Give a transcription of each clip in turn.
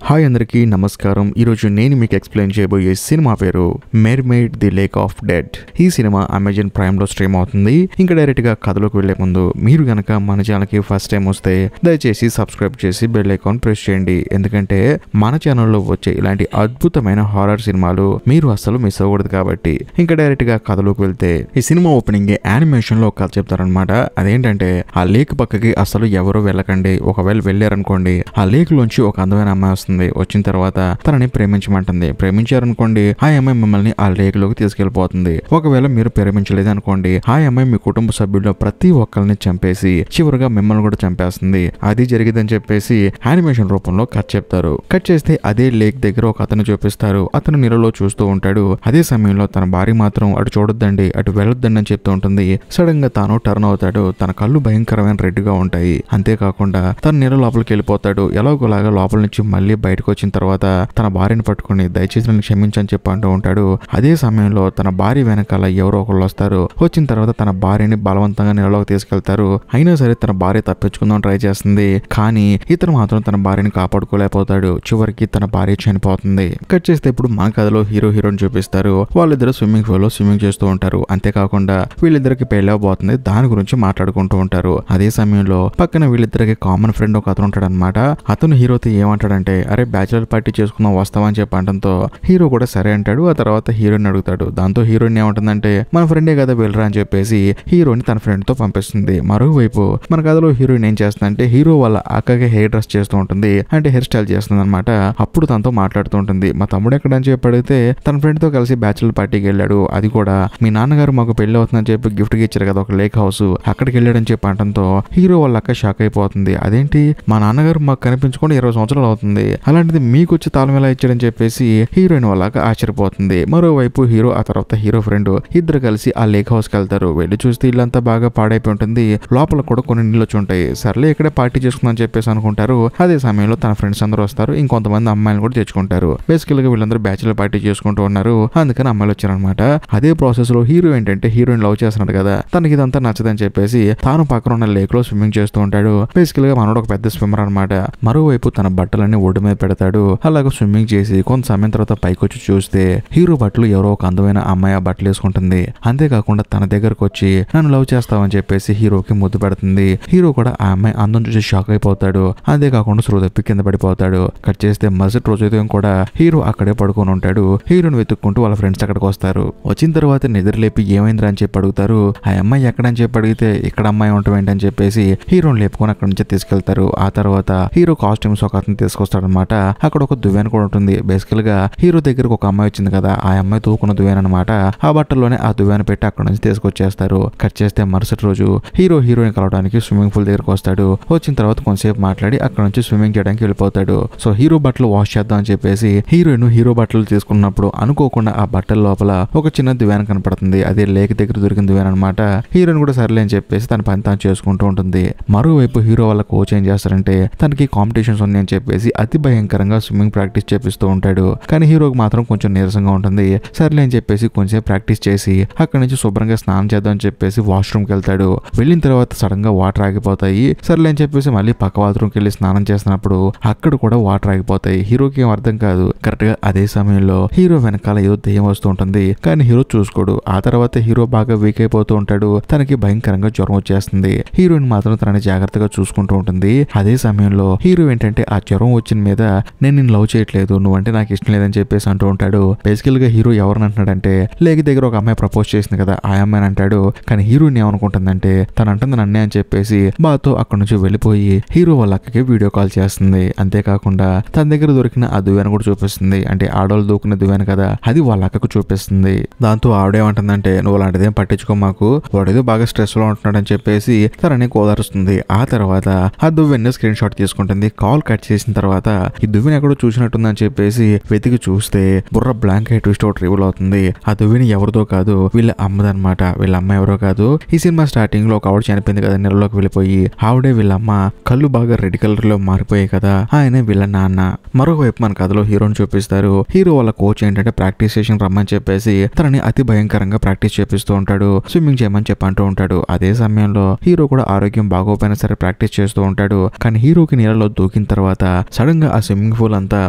Hi అందరికీ నమస్కారం. ఈరోజు నేను మీకు ఎక్స్ప్లెయిన్ చేయబోయే సినిమా పేరు mermaid the lake of dead. ఈ సినిమా అమెజాన్ ప్రైమ్ లో స్ట్రీమ్ అవుతుంది. ఇంకా డైరెక్ట్ గా కథలోకి వెళ్లే ముందు మీరు గనక మన ఛానల్ కి ఫస్ట్ టైం వస్తే దయచేసి సబ్స్క్రైబ్ చేసి బెల్ ఐకాన్ ప్రెస్ చేయండి. ఎందుకంటే మన ఛానల్లో వచ్చే ఇలాంటి అద్భుతమైన హారర్ సినిమాలు మీరు అస్సలు మిస్ అవ్వకూడదు కాబట్టి. ఇంకా డైరెక్ట్ గా కథలోకి వెళ్తే ఈ సినిమా ఓపెనింగ్ యానిమేషన్ లో ఒక కథ చెప్తారనమాట. అదేంటంటే ఆ లేక్ పక్కకి అసలు ఎవరో వెళ్ళకండి. ఒకవేళ వెళ్ళారనుకోండి ఆ లేక్ లోంచి ఒక అందమైన అమ్మాయి వస్తుంది. వచ్చిన తర్వాత తనని ప్రేమించమంటుంది. ప్రేమించారనుకోండి ఆ అమ్మాయి మిమ్మల్ని ఆ లేక్ లోకి తీసుకెళ్లిపోతుంది. ఒకవేళ మీరు ప్రేమించలేదు అనుకోండి ఆ అమ్మాయి మీ కుటుంబ సభ్యుల్లో ప్రతి ఒక్కరిని చంపేసి చివరిగా మిమ్మల్ని కూడా చంపేస్తుంది. అది జరిగిందని చెప్పేసి యానిమేషన్ రూపంలో కట్ చెప్తారు. కట్ చేస్తే అదే లేక్ దగ్గర ఒక అతను చూపిస్తారు. అతను నీళ్ళలో చూస్తూ ఉంటాడు. అదే సమయంలో తన భార్య మాత్రం అటు చూడొద్దండి అటు వెళ్ళొద్దండి అని చెప్తూ ఉంటుంది. సడన్ గా తాను టర్న్ అవుతాడు. తన కళ్ళు భయంకరమైన రెడ్ గా ఉంటాయి. అంతేకాకుండా తన నీళ్ళ లోపలికి వెళ్ళిపోతాడు. ఎలాగోలాగా లోపల నుంచి మళ్ళీ బయటకు వచ్చిన తర్వాత తన భార్యను పట్టుకుని దయచేసి నన్ను క్షమించని చెప్పి అంటూ ఉంటాడు. అదే సమయంలో తన భార్య వెనకాల ఎవరో ఒకళ్ళు వస్తారు. వచ్చిన తర్వాత తన భార్యని బలవంతంగా నీళ్ళలోకి తీసుకెళ్తారు. అయినా సరే తన భార్య తప్పించుకుందాం ట్రై చేస్తుంది. కానీ ఇతను మాత్రం తన భార్యని కాపాడుకోలేకపోతాడు. చివరికి తన భార్య చనిపోతుంది. కట్ చేస్తే ఇప్పుడు మన కథలో హీరోని చూపిస్తారు. వాళ్ళిద్దరు స్విమ్మింగ్ పూల్ లో స్విమ్మింగ్ చేస్తూ ఉంటారు. అంతేకాకుండా వీళ్ళిద్దరికి పెళ్లి అవబోతుంది. దాని గురించి మాట్లాడుకుంటూ ఉంటారు. అదే సమయంలో పక్కన వీళ్ళిద్దరికి కామన్ ఫ్రెండ్ ఒక అతను ఉంటాడు అనమాట. అతను హీరోతో ఏమంటాడంటే అరే బ్యాచులర్ పార్టీ చేసుకుందాం వస్తావా అని చెప్పి అనడంతో హీరో కూడా సరే అంటాడు. ఆ తర్వాత హీరోయిన్ అడుగుతాడు. దాంతో హీరోయిన్ ఏమంటుందంటే మన ఫ్రెండే కదా వెళ్ళరా అని చెప్పేసి హీరోని తన ఫ్రెండ్ తో పంపిస్తుంది. మరోవైపు మన కథలో హీరోయిన్ ఏం చేస్తుందంటే హీరో వాళ్ళ అక్కకి హెయిర్ డ్రెస్ చేస్తూ ఉంటుంది. అంటే హెయిర్ స్టైల్ చేస్తుంది అనమాట. అప్పుడు తనతో మాట్లాడుతూ ఉంటుంది. మా తమ్ముడు ఎక్కడ అని చెప్పి అడిగితే తన ఫ్రెండ్ తో కలిసి బ్యాచులర్ పార్టీకి వెళ్ళాడు. అది కూడా మీ నాన్నగారు మాకు పెళ్లి అవుతుందని చెప్పి గిఫ్ట్ గా ఇచ్చారు కదా ఒక లేక్ హౌస్ అక్కడికి వెళ్ళాడని చెప్పి అనడంతో హీరో వాళ్ళ అక్క షాక్ అయిపోతుంది. అదేంటి మా నాన్నగారు మాకు కనిపించుకొని 20 సంవత్సరాలు అవుతుంది, అలాంటిది మీకు వచ్చి తాళం ఎలా ఇచ్చాడని చెప్పేసి హీరోయిన్ వాళ్ళగా ఆశ్చర్యపోతుంది. మరోవైపు హీరో ఆ తర్వాత హీరో ఫ్రెండ్ ఇద్దరు కలిసి ఆ లేక్ హౌస్ కి వెళ్తారు. వెళ్ళి చూస్తే ఇల్లంతా బాగా పాడైపోయి ఉంటుంది. లోపల కూడా కొన్ని నీళ్ళు వచ్చి ఉంటాయి. సర్లే ఇక్కడే పార్టీ చేసుకుందని చెప్పేసి అనుకుంటారు. అదే సమయంలో తన ఫ్రెండ్స్ అందరూ వస్తారు. ఇంకొంతమంది అమ్మాయిలు కూడా తెచ్చుకుంటారు. బేసికల్ గా వీళ్ళందరూ బ్యాచులర్ పార్టీ చేసుకుంటూ ఉన్నారు. అందుకని అమ్మాయిలు వచ్చారనమాట. అదే ప్రాసెస్ లో హీరో ఏంటంటే హీరోయిన్ లవ్ చేస్తున్నాడు కదా, తనకి ఇదంతా నచ్చదని చెప్పేసి తాను పక్కన ఉన్న లేక్ లో స్విమ్మింగ్ చేస్తూ ఉంటాడు. బేసికల్ గా మనోడు ఒక పెద్ద స్విమ్మర్ అనమాట. మరోవైపు తన బట్టలన్నీ ఒడ్డు మీద పెడతాడు. అలాగే స్విమ్మింగ్ చేసి కొంత సమయం తర్వాత పైకి వచ్చి చూస్తే హీరో బట్టలు ఎవరో ఒక అందమైన అమ్మాయి ఆ బట్టలు వేసుకుంటుంది. అంతేకాకుండా తన దగ్గరకు వచ్చి నన్ను లవ్ చేస్తావని చెప్పేసి హీరోకి ముద్దు పెడుతుంది. హీరో కూడా ఆ అమ్మాయి అందం చూసి షాక్ అయిపోతాడు. అంతేకాకుండా స్పృహ కింద పడిపోతాడు. కట్ చేస్తే మరుసటి రోజు ఉదయం కూడా హీరో అక్కడే పడుకొని ఉంటాడు. హీరోని వెతుక్కుంటూ వాళ్ళ ఫ్రెండ్స్ అక్కడికి వస్తారు. వచ్చిన తర్వాత నిద్ర లేపి ఏమైందిరా అని చెప్పి అడుగుతారు. ఆ అమ్మాయి ఎక్కడని చెప్పి అడిగితే ఇక్కడ అమ్మాయి ఉండటం ఏంటని చెప్పేసి హీరోని లేపుకొని అక్కడి నుంచి తీసుకెళ్తారు. ఆ తర్వాత హీరో కాస్ట్యూమ్స్ ఒక అతను తీసుకొస్తాడనమాట. అక్కడ ఒక దువ్వెన కూడా ఉంటుంది. బేసికల్ గా హీరో దగ్గరకు ఒక అమ్మాయి వచ్చింది కదా, ఆ అమ్మాయి తూకున్న దువ్వెన అనమాట. ఆ బట్టల్లోనే ఆ దువ్వెన పెట్టి అక్కడ నుంచి తీసుకొచ్చేస్తారు. కట్ చేస్తే మరుసటి రోజు హీరోయిన్ కలవడానికి స్విమ్మింగ్ పూల్ దగ్గరకు వస్తాడు. వచ్చిన తర్వాత కొంతసేపు మాట్లాడి అక్కడ నుంచి స్విమ్మింగ్ చేయడానికి వెళ్ళిపోతాడు. సో హీరో బట్టలు వాష్ చేద్దాం అని చెప్పేసి హీరో బట్టలు తీసుకున్నప్పుడు అనుకోకుండా ఆ బట్టల లోపల ఒక చిన్న దువ్వెన కనపడుతుంది. అదే లేక్ దగ్గర దొరికిన దువ్వెన అనమాట. హీరోయిన్ కూడా సర్లే అని చెప్పేసి తన పని తాను చేసుకుంటూ ఉంటుంది. మరోవైపు హీరో వాళ్ళ కోచ్ ఏం చేస్తారంటే తనకి కాంపిటీషన్స్ ఉన్నాయని చెప్పేసి అతి భయంకరంగా స్విమ్మింగ్ ప్రాక్టీస్ చేపిస్తూ ఉంటాడు. కానీ హీరోకి మాత్రం కొంచెం నీరసంగా ఉంటుంది. సర్లే అని చెప్పేసి కొంచెం ప్రాక్టీస్ చేసి అక్కడ నుంచి శుభ్రంగా స్నానం చేద్దాం అని చెప్పేసి వాష్రూమ్కి వెళ్తాడు. వెళ్ళిన తర్వాత సడన్ గా వాటర్ ఆగిపోతాయి. సర్లే అని చెప్పేసి మళ్ళీ పక్క బాత్రూమ్కి వెళ్ళి స్నానం చేస్తున్నప్పుడు అక్కడ కూడా వాటర్ ఆగిపోతాయి. హీరోకి ఏం అర్థం కాదు. కరెక్ట్ గా అదే సమయంలో హీరో వెనకాల ఏదో దెయ్యం వస్తూ ఉంటుంది. కానీ హీరో చూసుకోడు. ఆ తర్వాత హీరో బాగా వీక్ అయిపోతూ ఉంటాడు. తనకి భయంకరంగా జ్వరం వచ్చేస్తుంది. హీరోయిన్ మాత్రం తనని జాగ్రత్తగా చూసుకుంటూ ఉంటుంది. అదే సమయంలో హీరో ఏంటంటే ఆ జ్వరం వచ్చిన మీద నేను నిన్ను లవ్ చేయట్లేదు, నువ్వంటే నాకు ఇష్టం లేదని చెప్పేసి అంటూ ఉంటాడు. బేసికల్ గా హీరో ఎవరిని అంటున్నాడంటే లేక్ దగ్గర ఒక అమ్మాయి ప్రపోజ్ చేసింది కదా ఆ అమ్మాయిని అంటాడు. కానీ హీరోయిన్ ఏమనుకుంటుందంటే తను అంటుంది నన్నే అని చెప్పేసి బాతో అక్కడ నుంచి వెళ్ళిపోయి హీరో వాళ్ళ అక్కకి వీడియో కాల్ చేస్తుంది. అంతేకాకుండా తన దగ్గర దొరికిన ఆ దువ్వెన కూడా చూపిస్తుంది. అంటే ఆడవాళ్ళు దూకున్న దువ్వెన కదా, అది వాళ్ళ అక్కకు చూపిస్తుంది. దాంతో ఆవిడేమంటుందంటే నువ్వు అలాంటిదేం పట్టించుకో, మాకు వాడేదో బాగా స్ట్రెస్ లో ఉంటున్నాడు అని చెప్పేసి తనని కోదారుస్తుంది. ఆ తర్వాత ఆ దువ్వెన స్క్రీన్ షాట్ తీసుకుంటుంది. కాల్ కట్ చేసిన తర్వాత ఈ దువ్వెన ఎక్కడో చూసినట్టుందని చెప్పేసి వెతికి చూస్తే బుర్ర బ్లాంక్ అయి ట్విస్ట్ అవుట్ రివీల్ అవుతుంది. ఆ దువ్వెన ఎవరిదో కాదు, వీళ్ళ అమ్మదనమాట. వీళ్ళ అమ్మ ఎవరో కాదు. ఈ సినిమా స్టార్టింగ్ లో ఒక ఆవిడ చనిపోయింది కదా నీళ్ళలోకి వెళ్ళిపోయి, ఆవిడే వీళ్ళ అమ్మ. కళ్ళు బాగా రెడ్ కలర్ లో మారిపోయాయి కదా, ఆయనే వీళ్ళ నాన్న. మరోవైపు మన కథలో హీరోని చూపిస్తారు. హీరో వాళ్ళ కోచ్ ఏంటంటే ప్రాక్టీస్ సెషన్ రమ్మని చెప్పేసి తనని అతి భయంకరంగా ప్రాక్టీస్ చేపిస్తూ ఉంటాడు. స్విమ్మింగ్ చేయమని చెప్పి అంటూ ఉంటాడు. అదే సమయంలో హీరో కూడా ఆరోగ్యం బాగోపోయినా సరే ప్రాక్టీస్ చేస్తూ ఉంటాడు. కానీ హీరోకి నీళ్ళలో దూకిన తర్వాత సడన్ గా సడన్ గా ఆ స్విమ్మింగ్ పూల్ అంతా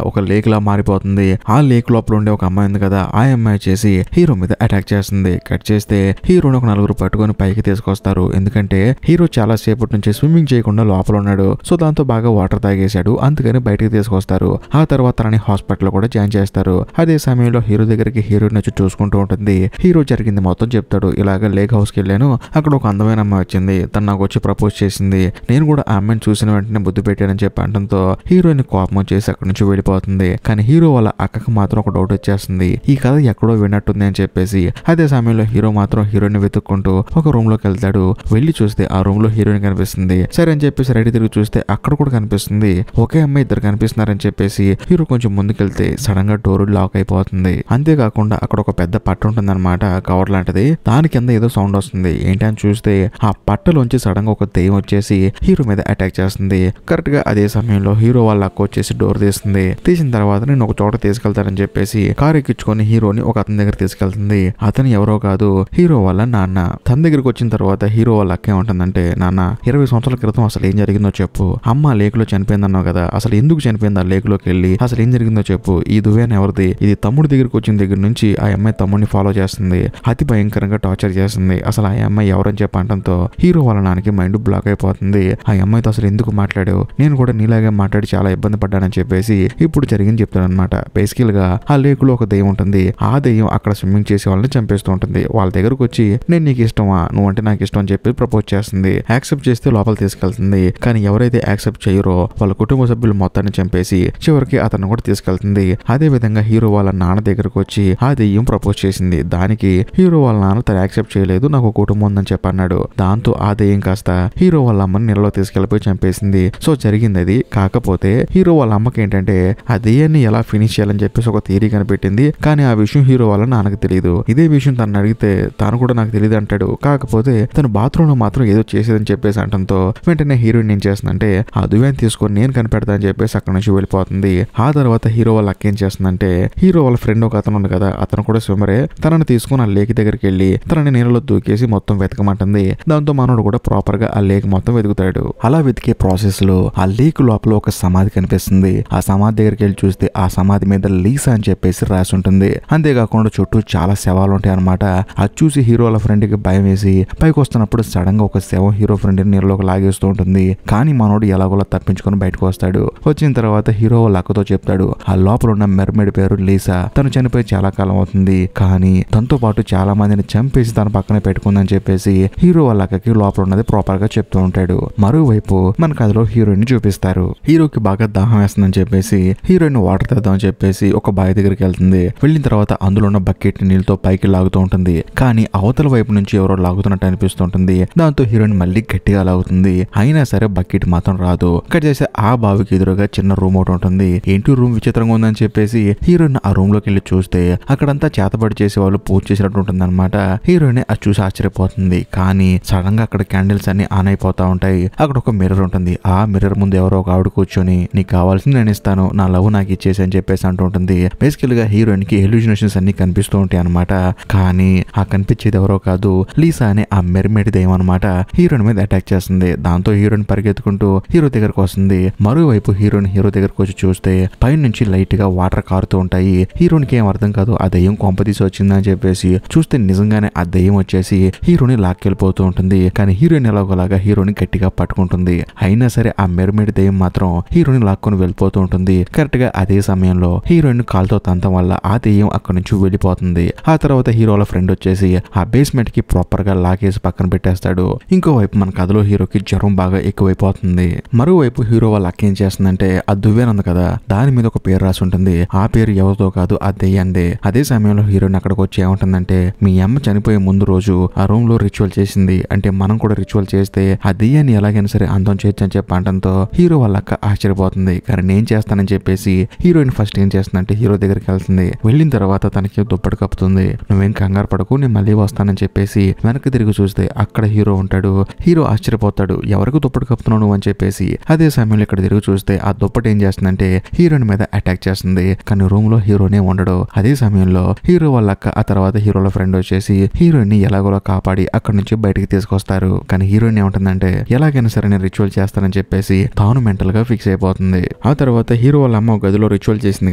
ఒక లేక్ లా మారిపోతుంది. ఆ లేక్ లోపల ఉండే ఒక అమ్మాయి ఉంది కదా, ఆ అమ్మాయి చేసి హీరో మీద అటాక్ చేస్తుంది. కట్ చేస్తే హీరోని ఒక నలుగురు పట్టుకొని పైకి తీసుకొస్తారు. ఎందుకంటే హీరో చాలా సేపటి నుంచి స్విమ్మింగ్ చేయకుండా లోపల ఉన్నాడు. సో దాంతో బాగా వాటర్ తాగేశాడు, అందుకని బయటకు తీసుకొస్తారు. ఆ తర్వాత తనని హాస్పిటల్ కూడా జాయిన్ చేస్తారు. అదే సమయంలో హీరో దగ్గరికి హీరోయిన్ వచ్చి చూసుకుంటూ ఉంటుంది. హీరో జరిగింది మొత్తం చెప్తాడు. ఇలాగ లేక్ హౌస్ కి వెళ్ళాను, అక్కడ ఒక అందమైన అమ్మాయి వచ్చింది, తను నాకు వచ్చి ప్రపోజ్ చేసింది, నేను కూడా ఆ అమ్మాయిని చూసిన వెంటనే ముద్దు పెట్టానని చెప్పి అనడంతో హీరోయిన్ కోపం వచ్చేసి అక్కడి నుంచి వెళ్ళిపోతుంది. కానీ హీరో వాళ్ళ అక్కకు మాత్రం ఒక డౌట్ వచ్చేస్తుంది, ఈ కథ ఎక్కడో విన్నట్టుంది అని చెప్పేసి. అదే సమయంలో హీరో మాత్రం హీరోయిన్ వెతుక్కుంటూ ఒక రూమ్ లోకి వెళ్తాడు. వెళ్ళి చూస్తే ఆ రూమ్ లో హీరోయిన్ కనిపిస్తుంది. సరే అని చెప్పేసి రైట్ తిరిగి చూస్తే అక్కడ కూడా కనిపిస్తుంది. ఒకే అమ్మాయి ఇద్దరు కనిపిస్తున్నారని చెప్పేసి హీరో కొంచెం ముందుకెళ్తే సడన్ గా డోర్ లాక్ అయిపోతుంది. అంతేకాకుండా అక్కడ ఒక పెద్ద పట్ట ఉంటుంది అనమాట, కవర్ లాంటిది. దాని కింద ఏదో సౌండ్ వస్తుంది. ఏంటని చూస్తే ఆ పట్టలోంచి సడన్ గా ఒక దెయ్యం వచ్చేసి హీరో మీద అటాక్ చేస్తుంది. కరెక్ట్ గా అదే సమయంలో హీరో వాళ్ళ అక్క వచ్చేసి డోర్ తీస్తుంది. తీసిన తర్వాత నేను ఒక చోట తీసుకెళ్తానని చెప్పేసి కారు ఎక్కించుకొని హీరోని ఒక అతని దగ్గర తీసుకెళ్తుంది. అతను ఎవరో కాదు, హీరో వాళ్ళ నాన్న. తన దగ్గరికి వచ్చిన తర్వాత హీరో వాళ్ళ అక్క ఏమంటుందంటే, నాన్న 20 సంవత్సరాల క్రితం అసలు ఏం జరిగిందో చెప్పు. అమ్మ లేక్ లో చనిపోయిందన్నావు కదా, అసలు ఎందుకు చనిపోయింది? ఆ లేక్ లోకి వెళ్ళి అసలు ఏం జరిగిందో చెప్పు. ఈ దువ్యాన్ ఎవరిది? ఇది తమ్ముడి దగ్గరికి వచ్చిన దగ్గర నుంచి ఆ అమ్మాయి తమ్ముడిని ఫాలో చేస్తుంది, అతి భయంకరంగా టార్చర్ చేస్తుంది. అసలు ఆ అమ్మాయి ఎవరని చెప్పి అంటంతో హీరో వాళ్ళ నాన్నకి మైండ్ బ్లాక్ అయిపోతుంది. ఆ అమ్మాయితో అసలు ఎందుకు మాట్లాడావు? నేను కూడా నీలాగే మాట్లాడి చాలా ఇబ్బంది పడ్డానని చెప్పేసి ఇప్పుడు జరిగింది చెప్తాడు అనమాట. బేసికల్ గా ఆ లేక్ లో ఒక దెయ్యం ఉంటుంది. ఆ దెయ్యం అక్కడ స్విమ్మింగ్ చేసే వాళ్ళని చంపేస్తూ ఉంటుంది. వాళ్ళ దగ్గరకు వచ్చి నేను నీకు ఇష్టమా, నువ్వు అంటే నాకు ఇష్టం అని చెప్పి ప్రపోజ్ చేస్తుంది. యాక్సెప్ట్ చేస్తే లోపల తీసుకెళ్తుంది. కానీ ఎవరైతే యాక్సెప్ట్ చేయరో వాళ్ళ కుటుంబ సభ్యులు మొత్తాన్ని చంపేసి చివరికి అతను కూడా తీసుకెళ్తుంది. అదే విధంగా హీరో వాళ్ళ నాన్న దగ్గరకు వచ్చి ఆ దెయ్యం ప్రపోజ్ చేసింది. దానికి హీరో వాళ్ళ నాన్న తను యాక్సెప్ట్ చేయలేదు, నాకు కుటుంబం ఉందని చెప్పి అన్నాడు. దాంతో ఆ దెయ్యం కాస్త హీరో వాళ్ళ అమ్మని నీళ్ళలో తీసుకెళ్లిపోయి చంపేసింది. సో జరిగింది అది. కాకపోతే హీరో వాళ్ళ అమ్మకి ఏంటంటే ఆ దెయ్యాన్ని ఎలా ఫినిష్ చేయాలని చెప్పేసి ఒక థియరీ కనిపెట్టింది. కానీ ఆ విషయం హీరో వాళ్ళ నాన్నకు తెలియదు. ఇదే విషయం తను అడిగితే తాను కూడా నాకు తెలియదు అంటాడు. కాకపోతే తను బాత్రూమ్ లో మాత్రం ఏదో చేసేదని చెప్పేసి అంటంతో వెంటనే హీరోయిన్ ఏం చేస్తుందంటే ఆ దువ్యాన్ని తీసుకొని నేను కనిపెడతా అని చెప్పేసి అక్కడ నుంచి వెళ్ళిపోతుంది. ఆ తర్వాత హీరో వాళ్ళ అక్క ఏం చేస్తుందంటే హీరో వాళ్ళ ఫ్రెండ్ ఒక అతను ఉంది కదా, అతను కూడా స్విమ్మరే, తనని తీసుకుని ఆ లేక్ దగ్గరికి వెళ్ళి తనని నీళ్ళలో దూకేసి మొత్తం వెతకమంటుంది. దాంతో మనోడు కూడా ప్రాపర్ గా ఆ లేక్ మొత్తం వెతుకుతాడు. అలా వెతికే ప్రాసెస్ లో ఆ లేక్ లోపల ఒక సమాధి కనిపిస్తుంది. ఆ సమాధి దగ్గరికి వెళ్ళి చూస్తే ఆ సమాధి మీద లీసా అని చెప్పేసి రాసి ఉంటుంది. అంతేకాకుండా చుట్టూ చాలా శవాలు ఉంటాయి అనమాట. అది చూసి హీరో వాళ్ళ ఫ్రెండ్ కి భయం వేసి పైకి వస్తున్నప్పుడు సడన్ గా ఒక శవం హీరో ఫ్రెండ్ నీళ్ళలోకి లాగేస్తూ ఉంటుంది. కానీ మనోడు ఎలాగోలా తప్పించుకొని బయటకు వస్తాడు. వచ్చిన తర్వాత హీరో వాళ్ళ అక్కతో చెప్తాడు ఆ లోపల ఉన్న మెర్మెడ్ పేరు లీసా, తను చనిపోయి చాలా కాలం అవుతుంది, కానీ తనతో పాటు చాలా మందిని చంపేసి తన పక్కనే పెట్టుకుందని చెప్పేసి హీరో వాళ్ళ అక్కకి లోపల ఉన్నది ప్రాపర్ గా చెప్తూ ఉంటాడు. మరోవైపు మన కథలో హీరోయిన్ చూపిస్తారు. హీరోకి బాగా దాహం వేస్తుందని చెప్పేసి హీరోయిన్ వాటర్ తెద్దామని చెప్పేసి ఒక బావి దగ్గరికి వెళ్తుంది. వెళ్ళిన తర్వాత అందులో ఉన్న బకెట్ నీళ్ళతో పైకి లాగుతూ ఉంటుంది. కానీ అవతల వైపు నుంచి ఎవరో లాగుతున్నట్టు అనిపిస్తుంటుంది. దాంతో హీరోయిన్ మళ్ళీ గట్టిగా లాగుతుంది. అయినా సరే బకెట్ మాత్రం రాదు. కట్ చేసి ఆ బావికి ఎదురుగా చిన్న రూమ్ ఒకటి ఉంటుంది. ఏంటి రూమ్ విచిత్రంగా ఉందని చెప్పేసి హీరోయిన్ ఆ రూమ్ లోకి వెళ్ళి చూస్తే అక్కడంతా చేతబడి చేసే వాళ్ళు పూజ చేసినట్టు ఉంటుంది అనమాట. హీరోయిన్ అది చూసి ఆశ్చర్యపోతుంది. కానీ సడన్ గా అక్కడ క్యాండిల్స్ అన్ని ఆన్ అయిపోతా ఉంటాయి. అక్కడ ఒక మిర్రర్ ఉంటుంది. ఆ మిర్రర్ ముందు ఎవరో ఒక ఆవిడ కూర్చొని నీకు కావాల్సింది నేను ఇస్తాను, నా లవ్ నాకు ఇచ్చేసి అని చెప్పేసి అంటూ ఉంటుంది. బేసికల్ గా హీరోయిన్ కి ఎల్యూజినేషన్స్ అన్ని కనిపిస్తూ ఉంటాయి అనమాట. కానీ ఆ కనిపించేది ఎవరో కాదు, లీసా అనే ఆ మెర్మేడ్ దెయ్యం అనమాట. హీరోయిన్ మీద అటాక్ చేస్తుంది. దాంతో హీరోయిన్ పరిగెత్తుకుంటూ హీరో దగ్గరకు వస్తుంది. మరోవైపు హీరోయిన్ హీరో దగ్గరకు వచ్చి చూస్తే పైన నుంచి లైట్ గా వాటర్ కారుతూ ఉంటాయి. హీరోయిన్ కి ఏం అర్థం కాదు, ఆ దెయ్యం కొంపతీసి వచ్చిందని చెప్పేసి చూస్తే నిజంగానే ఆ దెయ్యం వచ్చేసి హీరోని లాక్కెళ్ళిపోతూ ఉంటుంది. కానీ హీరోయిన్ ఎలాగోలాగా హీరోని గట్టిగా పట్టుకుంటుంది. అయినా సరే ఆ మెర్మేడ్ దెయ్యం మాత్రం హీరోని లాక్కొని వెళ్ళిపోతూ ఉంటుంది. కరెక్ట్ గా అదే సమయంలో హీరోయిన్ కాల్తో తంతం వల్ల ఆ దెయ్యం అక్కడి నుంచి వెళ్ళిపోతుంది. ఆ తర్వాత హీరోల ఫ్రెండ్ వచ్చేసి ఆ బేస్మెంట్ కి ప్రాపర్ గా లాగేసి పక్కన పెట్టేస్తాడు. ఇంకోవైపు మన కథలో హీరోకి జ్వరం బాగా ఎక్కువైపోతుంది. మరోవైపు హీరో వాళ్ళ అక్క ఏం చేస్తుందంటే ఆ దువ్యాన్ ఉంది కదా, దాని మీద ఒక పేరు రాసి ఉంటుంది. ఆ పేరు ఎవరితో కాదు, ఆ దెయ్యందే. అదే సమయంలో హీరోయిన్ అక్కడికి వచ్చి ఏమంటుందంటే మీ అమ్మ చనిపోయే ముందు రోజు ఆ రూమ్ లో రిచువల్ చేసింది, అంటే మనం కూడా రిచువల్ చేస్తే ఆ దెయ్యాన్ని ఎలాగైనా సరే అందం చేయొచ్చు అని చెప్పి అనడంతో హీరో వాళ్ళ అక్క ఆశ్చర్యపోతుంది. కానీ నేను చేస్తానని చెప్పేసి హీరోయిన్ ఫస్ట్ ఏం చేస్తుందంటే హీరో దగ్గరికి వెళ్తుంది. వెళ్ళిన తర్వాత తనకి దుప్పటి కప్పుతుంది. నువ్వేం కంగారు పడకు, నేను మళ్ళీ వస్తానని చెప్పేసి వెనక్కి తిరిగి చూస్తే అక్కడ హీరో ఉంటాడు. హీరో ఆశ్చర్యపోతాడు, ఎవరికి దుప్పటి కప్పుతున్నావు నువ్వు అని చెప్పేసి. అదే సమయంలో ఇక్కడ తిరిగి చూస్తే ఆ దుప్పటి ఏం చేస్తుందంటే హీరోయిన్ మీద అటాక్ చేస్తుంది. కానీ రూమ్ లో హీరోనే ఉండడు. అదే సమయంలో హీరో వాళ్ళ అక్క ఆ తర్వాత హీరోల ఫ్రెండ్ వచ్చేసి హీరోయిన్ ని ఎలాగోలా కాపాడి అక్కడ నుంచి బయటికి తీసుకొస్తారు. కానీ హీరోయిన్ ఏమంటుందంటే ఎలాగైనా సరే నేను రిచువల్ చేస్తానని చెప్పేసి తాను మెంటల్ గా ఫిక్స్ అయిపోతుంది. ఆ తర్వాత హీరో వాళ్ళ అమ్మ ఒక గదిలో రిచువల్ చేసింది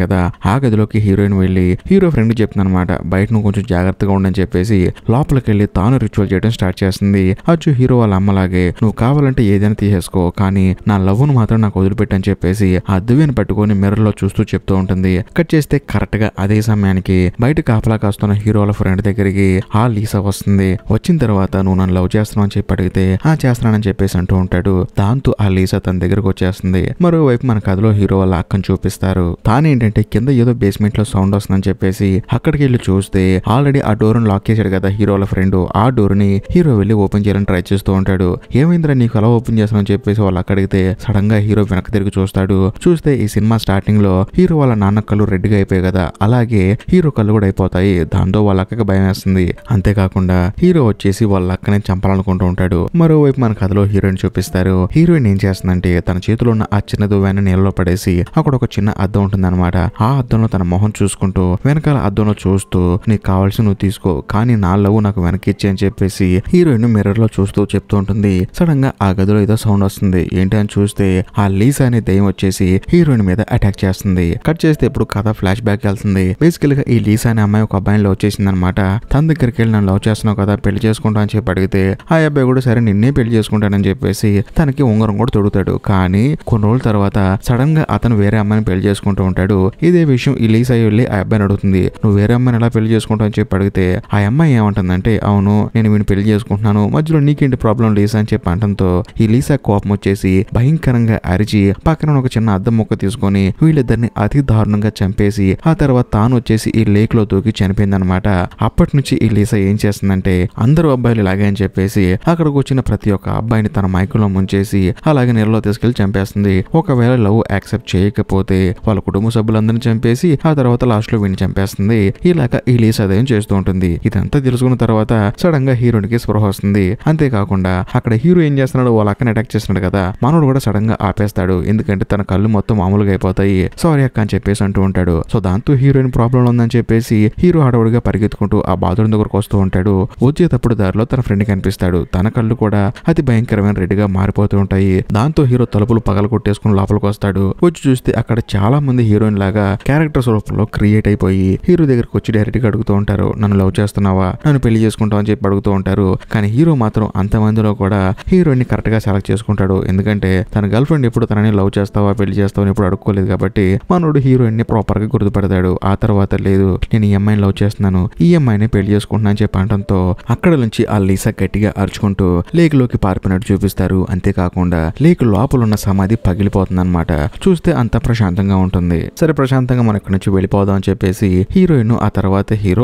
కదా, ఆ గదిలోకి హీరోయిన్ వెళ్లి హీరో ఫ్రెండ్ చెప్తుంది అనమాట, బయట నువ్వు కొంచెం జాగ్రత్తగా ఉండని చెప్పేసి లోపలికి వెళ్ళి తాను రిచువల్ చేయడం స్టార్ట్ చేస్తుంది. అచ్చు హీరో వాళ్ళ అమ్మలాగే నువ్వు కావాలంటే ఏదైనా తీసేసుకో, కానీ నా లవ్ను మాత్రం నాకు వదిలిపెట్టని చెప్పేసి ఆ దివ్యను పట్టుకొని మిర్రర్ లో చూస్తూ చెప్తూ ఉంటుంది. కట్ చేస్తే కరెక్ట్ గా అదే సమయానికి బయట కాపలా కాస్తున్న హీరో వాళ్ళ ఫ్రెండ్ దగ్గరికి ఆ లీసా వస్తుంది. వచ్చిన తర్వాత నువ్వు నన్ను లవ్ చేస్తున్నావు అని చెప్పి అడిగితే ఆ చేస్తున్నానని చెప్పేసి అంటూ ఉంటాడు. దాంతో ఆ లీసా తన దగ్గరకు వచ్చేస్తుంది. మరోవైపు మన కథలో హీరో వాళ్ళ అక్కను చూపిస్తారు. తానేంటంటే కింద ఏదో బేస్మెంట్ లో సౌండ్ వస్తుందని చెప్పేసి అక్కడికి వెళ్ళి చూస్తే ఆల్రెడీ ఆ డోర్ ను లాక్ చేశాడు కదా హీరో వాళ్ళ ఫ్రెండ్, ఆ డోర్ ని హీరో వెళ్ళి ఓపెన్ చేయాలని ట్రై చేస్తూ ఉంటాడు. ఏమైందిరా నీకు అలా ఓపెన్ చేస్తానని చెప్పేసి వాళ్ళు అక్కడిగితే సడన్ గా హీరో వెనక్కి తిరిగి చూస్తాడు. చూస్తే ఈ సినిమా స్టార్టింగ్ లో హీరో వాళ్ళ నాన్న కళ్ళు రెడ్ గా అయిపోయాయి కదా, అలాగే హీరో కళ్ళు కూడా అయిపోతాయి. దాంతో వాళ్ళ అక్కకి భయం వేస్తుంది. అంతేకాకుండా హీరో వచ్చేసి వాళ్ళ అక్కనే చంపాలనుకుంటూ ఉంటాడు. మరోవైపు మన కథలో హీరోయిన్ చూపిస్తారు. హీరోయిన్ ఏం చేస్తుందంటే తన చేతిలో ఉన్న ఆ చిన్న దువ్వాన్ని నీళ్ళలో పడేసి అక్కడ ఒక చిన్న అద్దం ఉంటుంది అనమాట. ఆ అద్దంలో తన మొహం చూసుకుంటూ వెనకాల అద్దంలో చూస్తూ నీకు కావాల్సి నువ్వు తీసుకో, కానీ నా లవ్ నాకు వెనక్కి ఇచ్చే అని చెప్పేసి హీరోయిన్ మిర్రర్ లో చూస్తూ చెప్తూ ఉంటుంది. సడన్ గా ఆ గదిలో ఏదో సౌండ్ వస్తుంది. ఏంటి అని చూస్తే ఆ లీసా అనే దయ్యం వచ్చేసి హీరోయిన్ మీద అటాక్ చేస్తుంది. కట్ చేస్తే ఇప్పుడు కథ ఫ్లాష్ బ్యాక్ వెళ్తుంది. బేసికల్ గా ఈ లీసా అనే అమ్మాయి ఒక అబ్బాయిని లవ్ చేసింది అనమాట. తన దగ్గరికి వెళ్ళి నన్ను లవ్ చేస్తున్నావు కదా, పెళ్లి చేసుకుంటా అని చెప్పి అడిగితే ఆ అబ్బాయి కూడా సరే నిన్నే పెళ్లి చేసుకుంటానని చెప్పేసి తనకి ఉంగరం కూడా తొడుగుతాడు. కానీ కొన్ని రోజుల తర్వాత సడన్ గా అతను వేరే అమ్మాయిని పెళ్లి చేసుకుంటూ ఉంటాడు. ఇదే విషయం ఈ లీసా వెళ్ళి ఆ అబ్బాయిని అడుగుతుంది, నువ్వు వేరే అమ్మాయిని ఎలా పెళ్లి చేసుకుంటావు అని చెప్పి అడిగితే ఆ అమ్మాయి ఏమంటుందంటే అవును నేను వీడిని పెళ్లి చేసుకుంటున్నాను, మధ్యలో నీకేంటి ప్రాబ్లం లీసా అని చెప్పి అంటంతో ఈ లీసా కోపం వచ్చేసి భయంకరంగా అరిచి పక్కన ఒక చిన్న అద్దం ముక్క తీసుకొని వీళ్ళిద్దరిని అతి దారుణంగా చంపేసి ఆ తర్వాత తాను వచ్చేసి ఈ లేక్ లో దూకి చనిపోయిందనమాట. అప్పటి నుంచి ఈ లీసా ఏం చేస్తుందంటే అందరూ అబ్బాయిలు ఇలాగే అని చెప్పేసి అక్కడికి వచ్చిన ప్రతి ఒక్క అబ్బాయిని తన మైకులో ముంచేసి అలాగే నీళ్ళలో తీసుకెళ్లి చంపేస్తుంది. ఒకవేళ లవ్ యాక్సెప్ట్ చేయకపోతే వాళ్ళ కుటుంబ సభ్యులందరినీ చంపేసి ఆ తర్వాత లాస్ట్ లో వీడిని చంపేస్తుంది. ఇలాగ ఈ లీసా అదేం చేస్తూ ఉంటుంది. ఇదంతా తెలుసుకున్న తర్వాత సడన్ గా హీరోయిన్కి స్పృహ వస్తుంది. అంతేకాకుండా అక్కడ హీరో ఏం చేస్తున్నాడు, వాళ్ళ అక్కని అటాక్ చేస్తున్నాడు కదా, మనోడు కూడా సడన్ గా ఆపేస్తాడు. ఎందుకంటే తన కళ్ళు మొత్తం మామూలుగా అయిపోతాయి. సారీ అక్క అని చెప్పేసి అంటూ ఉంటాడు. సో దాంతో హీరోయిన్ ప్రాబ్లం ఉందని చెప్పేసి హీరో హడావుడిగా పరిగెత్తుకుంటూ ఆ బాత్రూమ్ దగ్గరకు వస్తూ ఉంటాడు. వచ్చేటప్పుడు దారిలో తన ఫ్రెండ్ కనిపిస్తాడు. తన కళ్ళు కూడా అతి భయంకరమైన రెడ్ గా మారిపోతూ ఉంటాయి. దాంతో హీరో తలుపులు పగల కొట్టేసుకుని లోపలికి వస్తాడు. వచ్చి చూస్తే అక్కడ చాలా మంది హీరోయిన్ లాగా క్యారెక్టర్స్ రూపంలో క్రియేట్ అయిపోయి హీరో దగ్గరకు వచ్చి డైరెక్ట్ గా అడుగుతూ ఉంటారు, నన్ను లవ్ చేస్తున్నావా, నన్ను పెళ్లి చేసుకుంటావు అని చెప్పి అడుగుతూ ఉంటారు. కానీ హీరో మాత్రం అంతమందిలో కూడా హీరోయిన్ ని కరెక్ట్ గా సెలెక్ట్ చేసుకుంటాడు. ఎందుకంటే తన గర్ల్ ఫ్రెండ్ ఎప్పుడు తనని లవ్ చేస్తావా పెళ్లి చేస్తావా అని ఎప్పుడు అడుక్కోలేదు కాబట్టి మనోడు హీరోయిన్ ని ప్రాపర్ గా గుర్తుపెడతాడు. ఆ తర్వాత లేదు నేను ఈ అమ్మాయిని లవ్ చేస్తున్నాను, ఈ అమ్మాయిని పెళ్లి చేసుకుంటున్నా అని చెప్పి అంటంతో అక్కడ నుంచి ఆ లీసా గట్టిగా అరుచుకుంటూ లేక్ లోకి పారిపోయినట్టు చూపిస్తారు. అంతేకాకుండా లేక్ లోపల ఉన్న సమాధి పగిలిపోతుంది అనమాట. చూస్తే అంత ప్రశాంతంగా ఉంటుంది. సరే ప్రశాంతంగా మనం ఇక్కడ నుంచి వెళ్ళిపోదాం అని చెప్పేసి హీరోయిన్ ఆ తర్వాత హీరో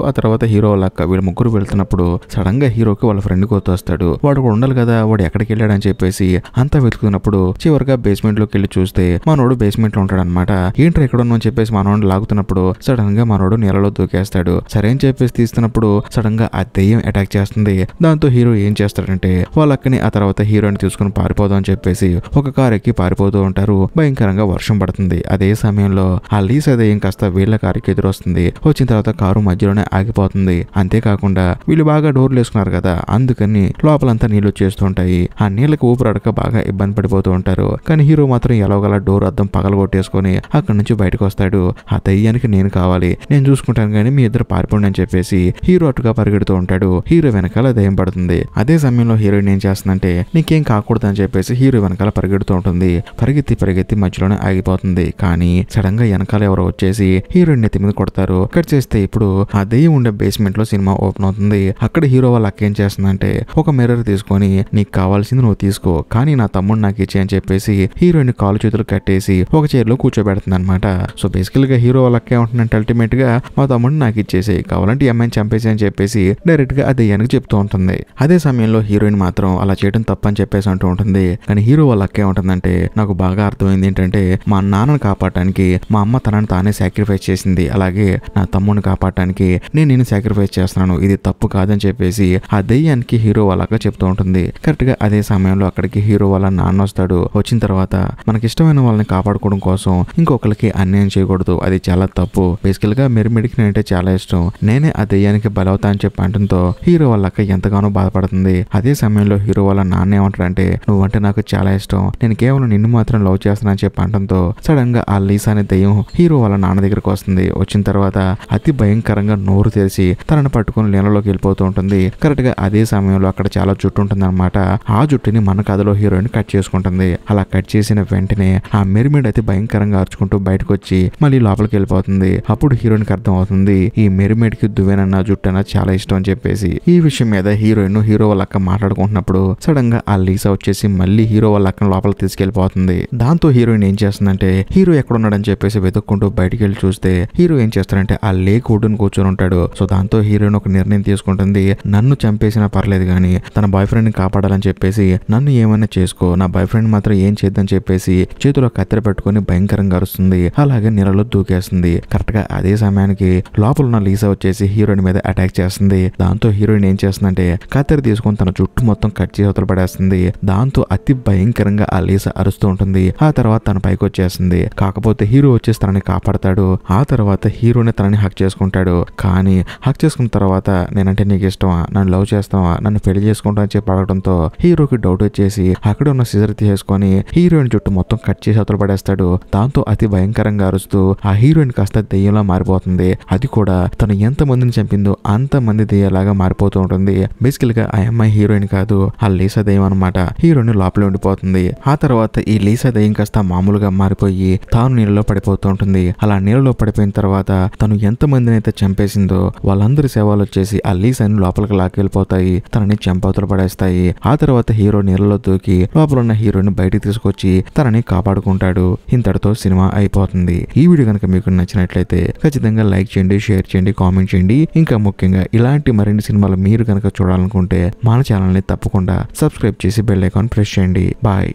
వాళ్ళ అక్క వీళ్ళు ముగ్గురు వెళ్తున్నప్పుడు సడన్ గా హీరోకి వాళ్ళ ఫ్రెండ్ గుర్తొస్తాడు. వాడు కూడా ఉండాలి కదా, వాడు ఎక్కడికి వెళ్ళాడని చెప్పేసి అంతా వెతుకుతున్నప్పుడు చివరిగా బేస్మెంట్ లోకి వెళ్ళి చూస్తే మనోడు బేస్మెంట్ లో ఉంటాడు అనమాట. ఏంట్రా ఎక్కడ ఉన్నావు అని చెప్పేసి మనోడు లాగుతున్నప్పుడు సడన్ గా మనోడు నీళ్ళలో దూకేస్తాడు. సరే అని చెప్పేసి తీస్తున్నప్పుడు సడన్ గా ఆ దెయ్యం అటాక్ చేస్తుంది. దాంతో హీరో ఏం చేస్తాడంటే వాళ్ళ అక్కని ఆ తర్వాత హీరోని తీసుకుని పారిపోదాం అని చెప్పేసి ఒక కార్ ఎక్కి పారిపోతూ ఉంటారు. భయంకరంగా వర్షం పడుతుంది. అదే సమయంలో ఆ లీసా దెయ్యం కాస్త వీళ్ళ కారుకి ఎదురొస్తుంది. వచ్చిన తర్వాత కారు మధ్యలోనే ఆగిపోతుంది. అంతేకాకుండా వీళ్ళు బాగా డోర్లు వేసుకున్నారు కదా, అందుకని లోపలంతా నీళ్లు వచ్చేస్తుంటాయి. ఆ నీళ్ళకి ఊపిరాడక బాగా ఇబ్బంది పడిపోతూ ఉంటారు. కానీ హీరో మాత్రం ఎలాగోలా డోర్ అద్దం పగలగొట్టేసుకొని అక్కడి నుంచి బయటకు వస్తాడు. ఆ దయ్యానికి నేను కావాలి, నేను చూసుకుంటాను కానీ మీ ఇద్దరు పారిపోండి అని చెప్పేసి హీరో అటుగా పరిగెడుతూ ఉంటాడు. హీరో వెనకాల దయ్యం పడుతుంది. అదే సమయంలో హీరోయిన్ ఏం చేస్తుందంటే నీకేం కాకూడదు అని చెప్పేసి హీరో వెనకాల పరిగెడుతూ ఉంటుంది. పరిగెత్తి మధ్యలోనే ఆగిపోతుంది. కానీ సడన్ గా వెనకాల ఎవరో వచ్చేసి హీరోయిన్ నెత్తి మీద కొడతారు. కట్ చేస్తే ఇప్పుడు ఆ దెయ్యం ఉండే బేస్మెంట్ లో సినిమా ఓపెన్ అవుతుంది. అక్కడ హీరో వాళ్ళ అక్క ఏం చేస్తుందంటే ఒక మిర్రర్ తీసుకొని నీకు కావాల్సింది నువ్వు తీసుకో, కానీ నా తమ్ముడు నాకు ఇచ్చే అని చెప్పేసి హీరోయిన్ కాలు చేతులు కట్టేసి ఒక చైర్ లో కూర్చోబెడుతుంది అనమాట. సో బేసికల్ గా హీరో వాళ్ళ అక్క ఏమంటుందంటే అల్టిమేట్ గా మా తమ్ముడిని నాకు ఇచ్చేసి కావాలంటే ఈ అమ్మాయిని చంపేసి అని చెప్పేసి డైరెక్ట్ గా ఆ దెయ్యానికి చెప్తూ ఉంటుంది. అదే సమయంలో హీరోయిన్ మాత్రం అలా చేయడం తప్పని చెప్పేసి అంటూ ఉంటుంది. కానీ హీరో వాళ్ళ అక్క ఏమంటుందంటే నాకు బాగా అర్థమైంది ఏంటంటే మా నాన్నని కాపాడటానికి మా అమ్మ తనని తానే సాక్రిఫైస్ చేసింది, అలాగే నా తమ్ముడిని కాపాడటానికి నేను సాక్రిఫైస్ చేస్తున్నాను, ఇది తప్పు కాదని చెప్పేసి ఆ దెయ్యానికి హీరో వాళ్ళగా చెప్తూ ఉంటుంది. కరెక్ట్ గా అదే సమయంలో అక్కడికి హీరో వాళ్ళ నాన్న వస్తాడు. వచ్చిన తర్వాత మనకి ఇష్టమైన వాళ్ళని కాపాడుకోవడం కోసం ఇంకొకరికి అన్యాయం చేయకూడదు, అది చాలా తప్పు. బేసికల్ గా మెరిమెడికి నేనంటే చాలా ఇష్టం, నేనే ఆ దెయ్యానికి బలవుతా అని చెప్పి అంటంతో హీరో వాళ్ళ అక్క ఎంతగానో బాధపడుతుంది. అదే సమయంలో హీరో వాళ్ళ నాన్న ఏమంటాడంటే నువ్వంటే నాకు చాలా ఇష్టం, నేను కేవలం నిన్ను మాత్రం లవ్ చేస్తానని చెప్పి అనడంతో సడన్ గా ఆ లీసా అనే దెయ్యం హీరో వాళ్ళ నాన్న దగ్గరకు వస్తుంది. వచ్చిన తర్వాత అతి భయంకరంగా నోరు తెరిచి తనను పట్టుకుని నీళ్ళలోకి వెళ్ళిపోతూ ఉంటుంది. కరెక్ట్ గా అదే సమయంలో అక్కడ చాలా జుట్టు ఉంటుంది అనమాట. ఆ జుట్టుని మన కథలో హీరోయిన్ కట్ చేసుకుంటుంది. అలా కట్ చేసిన వెంటనే ఆ మెర్మేడ్ అయితే భయంకరంగా అరుచుకుంటూ బయటకు వచ్చి మళ్ళీ లోపలికి వెళ్ళిపోతుంది. అప్పుడు హీరోయిన్ కి అర్థం అవుతుంది ఈ మెర్మేడ్ కి దువ్వెనన్నా జుట్టన్నా చాలా ఇష్టం అని చెప్పేసి. ఈ విషయం మీద హీరోయిన్ హీరో వాళ్ళ అక్క మాట్లాడుకుంటున్నప్పుడు సడన్ గా ఆ లీసా వచ్చేసి మళ్ళీ హీరో వాళ్ళ అక్కను లోపలికి తీసుకెళ్లిపోతుంది. దాంతో హీరోయిన్ ఏం చేస్తుందంటే హీరో ఎక్కడున్నాడని చెప్పేసి వెతుక్కుంటూ బయటికి వెళ్ళి చూస్తే హీరో ఏం చేస్తాడంటే ఆ లేక్ ఒడ్డున కూర్చొని ఉంటాడు. సో దాంతో హీరోయిన్ ఒక నిర్ణయం తీసుకుంటుంది. నన్ను చంపేసినా పర్లేదు కానీ తన బాయ్ ఫ్రెండ్ ని కాపాడాలని చెప్పేసి నన్ను ఏమైనా చేసుకో, నా బాయ్ ఫ్రెండ్ మాత్రం ఏం చేద్దని చెప్పేసి చేతిలో కత్తెర పెట్టుకుని భయంకరంగా అరుస్తుంది. అలాగే నీళ్ళలో దూకేస్తుంది. కరెక్ట్ గా అదే సమయానికి లోపల ఉన్న లీసా వచ్చేసి హీరోయిన్ మీద అటాక్ చేస్తుంది. దాంతో హీరోయిన్ ఏం చేస్తుందంటే కత్తెర తీసుకొని తన జుట్టు మొత్తం కట్ చేసి అవతల పడేస్తుంది. దాంతో అతి భయంకరంగా ఆ లీసా అరుస్తూ ఉంటుంది. ఆ తర్వాత తన పైకి వచ్చేస్తుంది. కాకపోతే హీరో వచ్చేసి తనని కాపాడతాడు. ఆ తర్వాత హీరోని తనని హక్ చేసుకుంటాడు. కానీ హక్ చేసుకున్న తర్వాత నేనంటే నీకు ఇష్టమా, నన్ను లవ్ చేస్తావా, నన్ను పెళ్లి చేసుకుంటా అని చెప్పి అడగడంతో హీరోకి డౌట్ వచ్చేసి అక్కడ ఉన్న సిజర్ తీసుకొని హీరోయిన్ జుట్టు మొత్తం కట్ చేసి అవతల పడేస్తాడు. దాంతో అతి భయంకరంగా అరుస్తూ ఆ హీరోయిన్ కాస్త దెయ్యంలా మారిపోతుంది. అది కూడా తను ఎంత మందిని చంపిందో అంత మంది దెయ్యాలాగా మారిపోతూ ఉంటుంది. బేసికల్ గా ఆ అమ్మాయి హీరోయిన్ కాదు, ఆ లీసా దెయ్యం అనమాట. హీరోయిన్ లోపలే ఉండిపోతుంది. ఆ తర్వాత ఈ లీసా దెయ్యం కాస్త మామూలుగా మారిపోయి తాను నీళ్ళలో పడిపోతూ ఉంటుంది. అలా నీళ్ళలో పడిపోయిన తర్వాత తను ఎంత మందిని అయితే చంపేసిందో వాళ్ళందరి శవాలు వచ్చేసి ఆ లీసాని లోపలికి లాక్కెళ్ళిపోతాయి. తనని చంపవతలు పడేస్తాయి. ఆ తర్వాత హీరో నీళ్ళలో దూకి లోపల ఉన్న హీరోని బయటికి తీసుకొచ్చి తనని కాపాడుకుంటాడు. ఇంతటితో సినిమా అయిపోతుంది. ఈ వీడియో కనుక మీకు నచ్చినట్లయితే ఖచ్చితంగా లైక్ చేయండి, షేర్ చేయండి, కామెంట్ చేయండి. ఇంకా ముఖ్యంగా ఇలాంటి మరిన్ని సినిమాలు మీరు కనుక చూడాలనుకుంటే మన ఛానల్ ని తప్పకుండా సబ్స్క్రైబ్ చేసి బెల్ ఐకాన్ ప్రెస్ చేయండి. బాయ్.